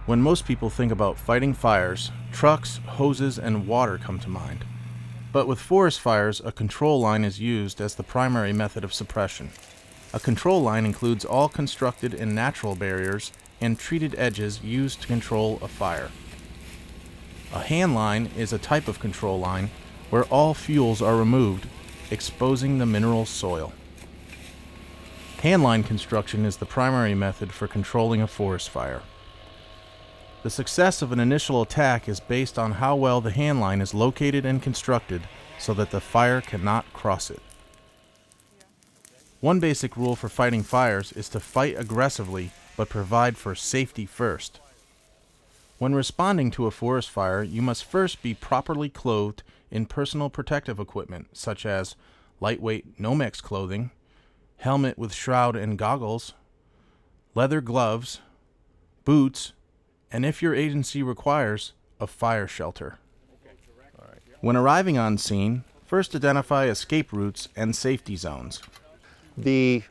When most people think about fighting fires, trucks, hoses, and water come to mind. But with forest fires, a control line is used as the primary method of suppression. A control line includes all constructed and natural barriers and treated edges used to control a fire. A handline is a type of control line where all fuels are removed, exposing the mineral soil. Handline construction is the primary method for controlling a forest fire. The success of an initial attack is based on how well the handline is located and constructed so that the fire cannot cross it. One basic rule for fighting fires is to fight aggressively but provide for safety first. When responding to a forest fire, you must first be properly clothed in personal protective equipment such as lightweight Nomex clothing, helmet with shroud and goggles, leather gloves, boots, and if your agency requires, a fire shelter. When arriving on scene, first identify escape routes and safety zones. The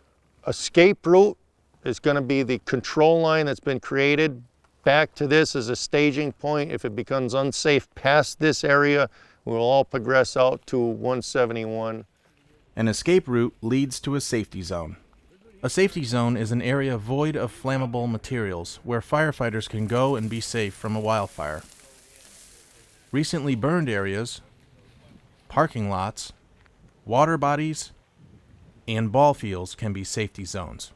escape route is going to be the control line that's been created. Back to this is a staging point. If it becomes unsafe past this area, we'll all progress out to 171. An escape route leads to a safety zone. A safety zone is an area void of flammable materials where firefighters can go and be safe from a wildfire. Recently burned areas, parking lots, water bodies, and ball fields can be safety zones.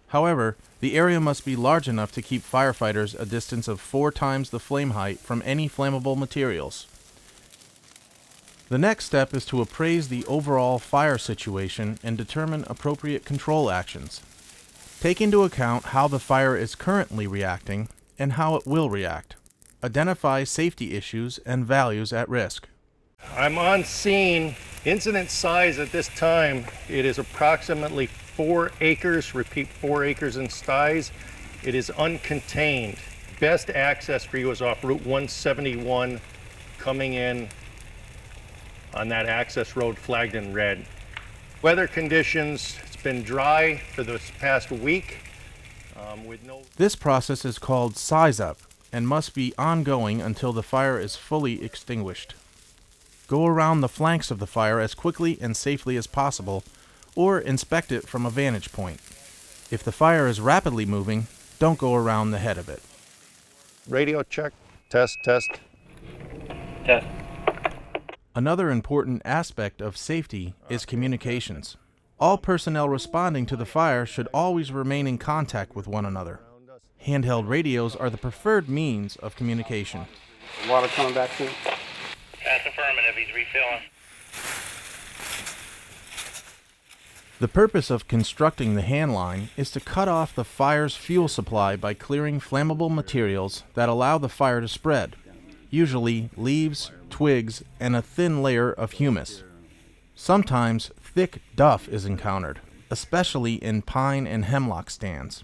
However, the area must be large enough to keep firefighters a distance of 4 times the flame height from any flammable materials. The next step is to appraise the overall fire situation and determine appropriate control actions. Take into account how the fire is currently reacting and how it will react. Identify safety issues and values at risk. I'm on scene. Incident size at this time, it is approximately 4 acres, repeat 4 acres in size. It is uncontained. Best access for you is off Route 171 coming in on that access road flagged in red. Weather conditions, it's been dry for this past week. This process is called size up and must be ongoing until the fire is fully extinguished. Go around the flanks of the fire as quickly and safely as possible, or inspect it from a vantage point. If the fire is rapidly moving, don't go around the head of it. Radio check, test. Test. Another important aspect of safety is communications. All personnel responding to the fire should always remain in contact with one another. Handheld radios are the preferred means of communication. Water coming back soon? That's affirmative, he's refilling. The purpose of constructing the handline is to cut off the fire's fuel supply by clearing flammable materials that allow the fire to spread, usually leaves, twigs, and a thin layer of humus. Sometimes thick duff is encountered, especially in pine and hemlock stands.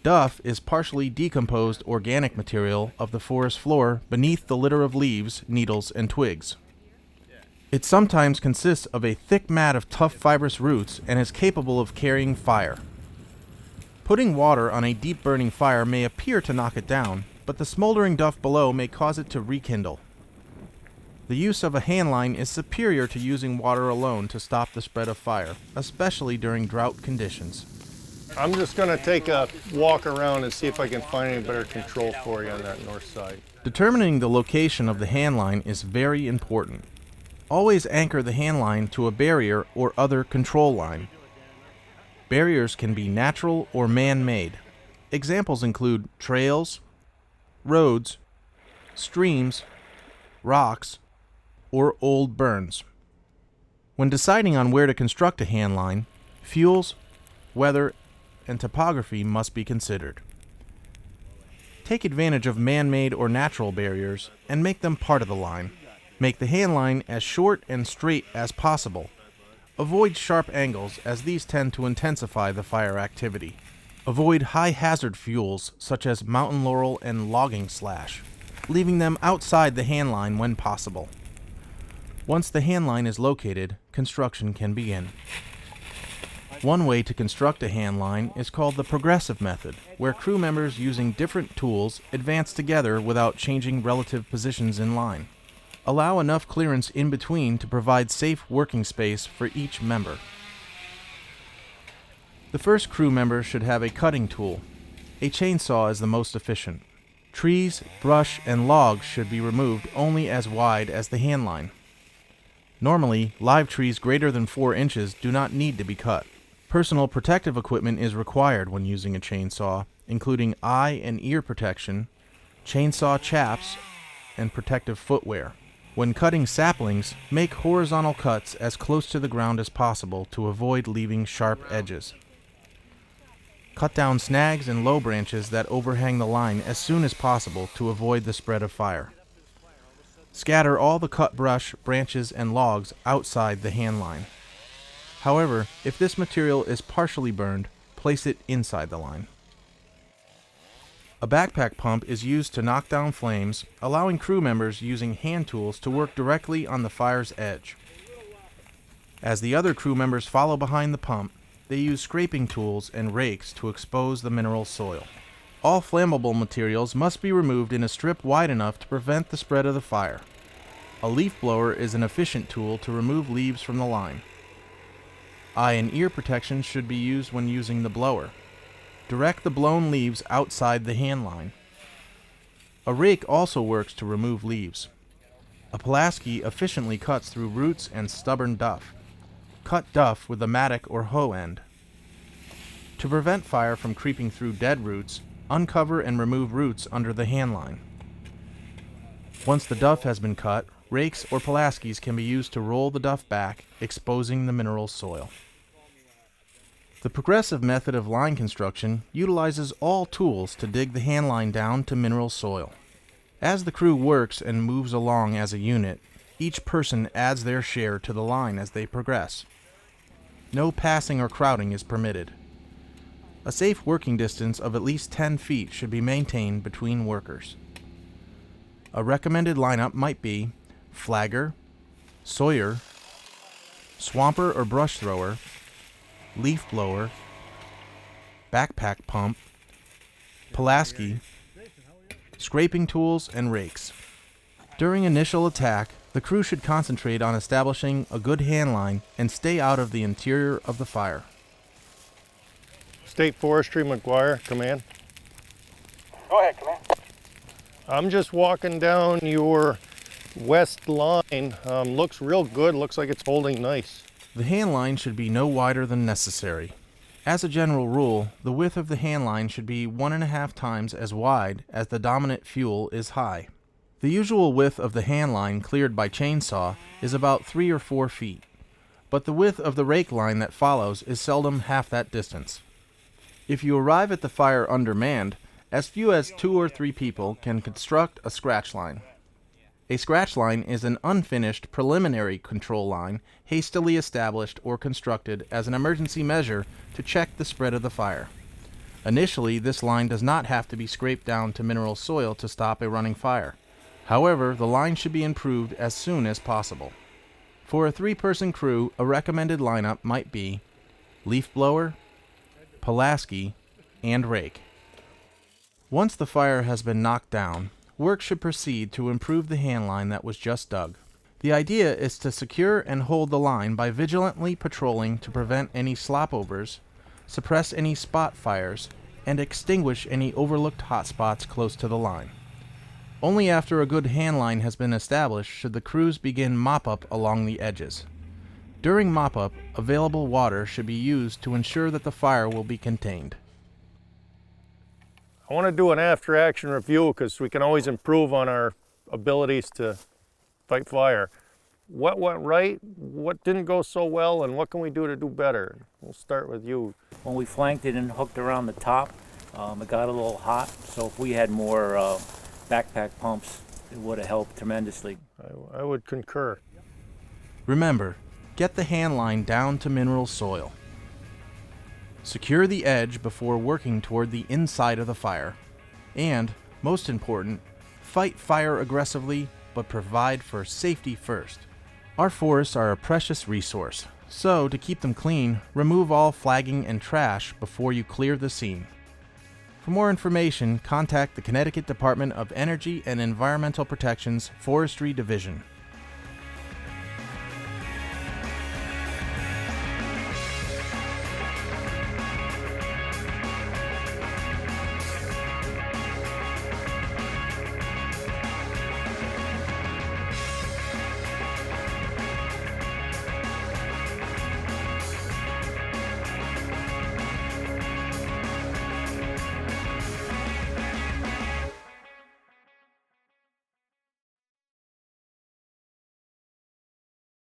Duff is partially decomposed organic material of the forest floor beneath the litter of leaves, needles, and twigs. It sometimes consists of a thick mat of tough fibrous roots and is capable of carrying fire. Putting water on a deep burning fire may appear to knock it down, but the smoldering duff below may cause it to rekindle. The use of a handline is superior to using water alone to stop the spread of fire, especially during drought conditions. I'm just going to take a walk around and see if I can find any better control for you on that north side. Determining the location of the handline is very important. Always anchor the handline to a barrier or other control line. Barriers can be natural or man-made. Examples include trails, roads, streams, rocks, or old burns. When deciding on where to construct a handline, fuels, weather, and topography must be considered. Take advantage of man-made or natural barriers and make them part of the line. Make the handline as short and straight as possible. Avoid sharp angles as these tend to intensify the fire activity. Avoid high-hazard fuels such as mountain laurel and logging slash, leaving them outside the handline when possible. Once the handline is located, construction can begin. One way to construct a hand line is called the progressive method, where crew members using different tools advance together without changing relative positions in line. Allow enough clearance in between to provide safe working space for each member. The first crew member should have a cutting tool. A chainsaw is the most efficient. Trees, brush, and logs should be removed only as wide as the hand line. Normally, live trees greater than 4 inches do not need to be cut. Personal protective equipment is required when using a chainsaw, including eye and ear protection, chainsaw chaps, and protective footwear. When cutting saplings, make horizontal cuts as close to the ground as possible to avoid leaving sharp edges. Cut down snags and low branches that overhang the line as soon as possible to avoid the spread of fire. Scatter all the cut brush, branches, and logs outside the hand line. However, if this material is partially burned, place it inside the line. A backpack pump is used to knock down flames, allowing crew members using hand tools to work directly on the fire's edge. As the other crew members follow behind the pump, they use scraping tools and rakes to expose the mineral soil. All flammable materials must be removed in a strip wide enough to prevent the spread of the fire. A leaf blower is an efficient tool to remove leaves from the line. Eye and ear protection should be used when using the blower. Direct the blown leaves outside the hand line. A rake also works to remove leaves. A Pulaski efficiently cuts through roots and stubborn duff. Cut duff with a mattock or hoe end. To prevent fire from creeping through dead roots, uncover and remove roots under the hand line. Once the duff has been cut, rakes or Pulaskis can be used to roll the duff back, exposing the mineral soil. The progressive method of line construction utilizes all tools to dig the hand line down to mineral soil. As the crew works and moves along as a unit, each person adds their share to the line as they progress. No passing or crowding is permitted. A safe working distance of at least 10 feet should be maintained between workers. A recommended lineup might be flagger, sawyer, swamper or brush thrower, leaf blower, backpack pump, Pulaski, scraping tools, and rakes. During initial attack, the crew should concentrate on establishing a good hand line and stay out of the interior of the fire. State Forestry, McGuire, command. Go ahead, command. I'm just walking down your west line. Looks real good, looks like it's holding nice. The hand line should be no wider than necessary. As a general rule, the width of the hand line should be 1.5 times as wide as the dominant fuel is high. The usual width of the hand line cleared by chainsaw is about 3 or 4 feet, but the width of the rake line that follows is seldom half that distance. If you arrive at the fire undermanned, as few as 2 or 3 people can construct a scratch line. A scratch line is an unfinished preliminary control line hastily established or constructed as an emergency measure to check the spread of the fire. Initially, this line does not have to be scraped down to mineral soil to stop a running fire. However, the line should be improved as soon as possible. For a 3-person crew, a recommended lineup might be leaf blower, Pulaski, and rake. Once the fire has been knocked down, work should proceed to improve the hand line that was just dug. The idea is to secure and hold the line by vigilantly patrolling to prevent any slopovers, suppress any spot fires, and extinguish any overlooked hotspots close to the line. Only after a good hand line has been established should the crews begin mop-up along the edges. During mop-up, available water should be used to ensure that the fire will be contained. I want to do an after-action review because we can always improve on our abilities to fight fire. What went right, what didn't go so well, and what can we do to do better? We'll start with you. When we flanked it and hooked around the top, it got a little hot, so if we had more backpack pumps, it would have helped tremendously. I would concur. Remember, get the hand line down to mineral soil. Secure the edge before working toward the inside of the fire. And, most important, fight fire aggressively, but provide for safety first. Our forests are a precious resource, So, to keep them clean, remove all flagging and trash before you clear the scene. For more information, contact the Connecticut Department of Energy and Environmental Protection's Forestry Division.